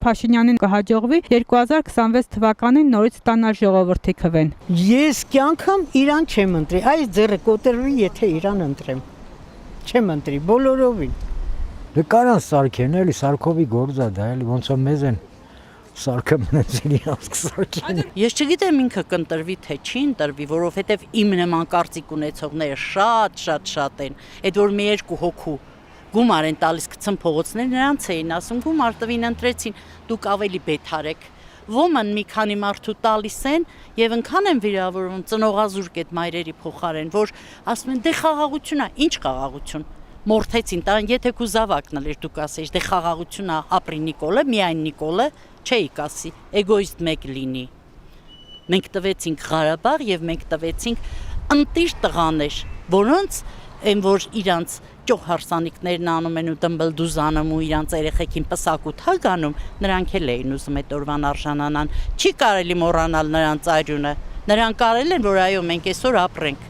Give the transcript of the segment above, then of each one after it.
Փաշինյանին կհաջողվի 2026 թվականին նորից ստանալ ժողովրդի քվեն։ Ես կյանքամ իրան չեմ ընտրի, այս ձեռը կոտրվի, եթե իրան ընտրեմ։ Չեմ ընտրի, բոլորովին։ Դե կարան սարքեն, էլի Սարքովի գործա դա, էլի ոնց է մեզ են սարքը մնացել իրանց կսարքեն։ Ես չգիտեմ ինքը կընտրվի թե չի ընտրվի, որովհետև իմ նման կարծիք ունեցողները շատ են։ Այդ որ մի երկու հոգու գումար են տալիս գցեն փողոցներ, նրանց էին ասում գումար տվին ընտրեցին, դուք ավելի բեթար եք։ Ոման մի քանի մարդու տալիս են եւ ընքան են վիրավորում ծնողազուրկ այդ մայրերի փոխարեն, որ ասում են դե խաղաղություն է, ինչ խաղաղություն։ Մորթեցին, տան եթե քու զավակն էր դուք ասեիք, դե խաղաղություն է, ապրի Նիկոլը, միայն Նիկոլը, չէիք ասի, էգոիստ մեկ լինի։ Մենք տվեցինք Ղարաբաղ եւ մենք տվեցինք ընտիր տղաներ, որոնց այն որ իրանց ճոխ հարսանիքներն անում են ու դմբլդուզ անում ու իրանց երեխեքին պսակուտ հագանում, նրանք էլ էին ուզում այդ օրվան արժանանան։ Չի կարելի մոռանալ նրանց այրունը։ Նրանք կարել են, որ այո, մենք այսօր ապրենք։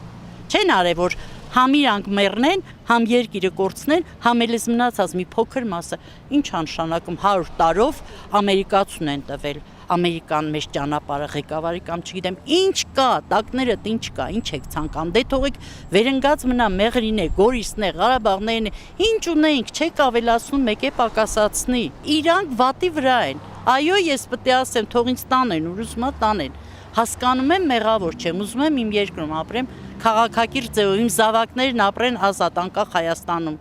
Չեն արել, որ համ իրանք մեռնեն, համ երկիրը կորցնեն, համ էլ մնացած մի փոքր մասը, ինչ անշանակում 100 տարով ամերիկացուն են տվել։ Ամերիկան մեջ ճանապարհը ղեկավարի կամ չգիտեմ ինչ կա, տակներդ ինչ կա, ինչ եք ցանկանում, դե թողեք վերընկած մնա Մեղրին է, Գորիսն է, Ղարաբաղներն է, ինչ ունենք, չեք ավելացնում, մեկ է պակասացնի։ Իրանք վատի վրա են։ Այո, ես պետք է ասեմ, թող ինձ տանեն, ուզում ա տանեն։ Հասկանում եմ, մեղավոր չեմ, ուզում եմ իմ երկրում ապրեմ, քաղաքակիրթ ձևով, իմ զավակներն ապրեն ազատ անկախ Հայաստանում։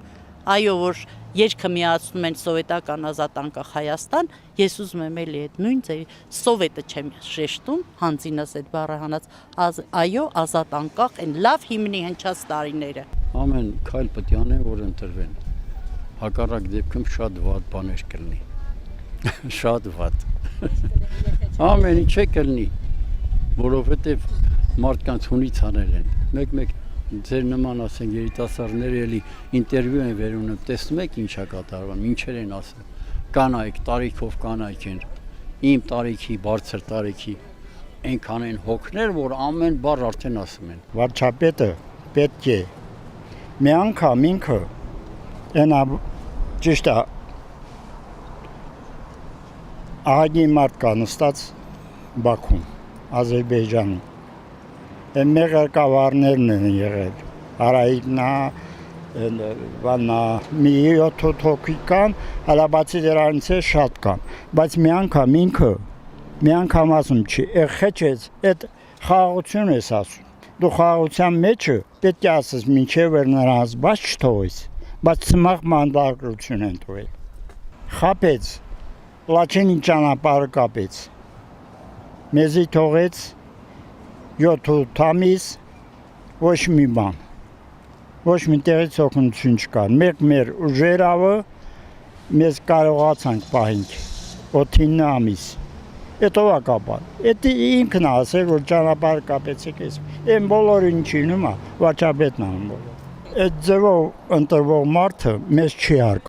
Այո, որ Երկը միացնում են սովետական ազատ անկախ Հայաստան, ես ուզում եմ էլի այդ նույն ձևի, սովետը չեմ շեշտում, հանձինս այդ բառը հանած, այո, ազատ անկախ են լավ հիմնի հնչած տարիները։ Ամեն քայլ պետք է անեն, որ ընտրվեն։ Հակառակ դեպքում շատ վատ բաներ կլինի։ Շատ վատ։ Ամեն ինչ կլինի, որովհետև մարդկանց հունից անել են։ Մեկ ձեր նման ասենք երիտասարդները էլի ինտերվյու են վերունում, տեսնում եք ինչա կատարվում, ինչեր են ասում։ Կանայք, տարիքով կանայք են, իմ տարիքի, բարձր տարիքի, այնքան են հոգներ, որ ամեն բառ արդեն ասում են։ Վարչապետը պետք է մի անգամ ինքը այնա ճիշտ է ահագին մարդ կա նստած Բաքվում, Ադրբեջանում։ Այն մեղրկավարներն են եղել, Արայիկնա, վանա, մի 7 հոգի կան, հələ բացի դրանից շատ կան, բայց մի անգամ ինքը, մի անգամ ասում չի, խեչեց, այդ խաղաղություն ես ասում, դու խաղաղության մեջը պետք է ասես մինչև էր նրանց բաց չթողես, բայց ծմաղ մանդակրություն են տվել, խապեց, Լաչինի ճանապարհը կապեց, մեզի թողեց 7 ամիս ոչ մի բան, ոչ մի տեղից օգնություն չկար, մեր ուժերավը մեզ կարողացանք պահենք 8-9 ամիս, էտով է կապան, էտ ինքն ասել, որ ճանապարհը կապեցեք ես, են բոլորին չի նումա, վարչապետն անում բոլոր, այդ ձևով ընտրվող մարդը մեզ չի հարկում։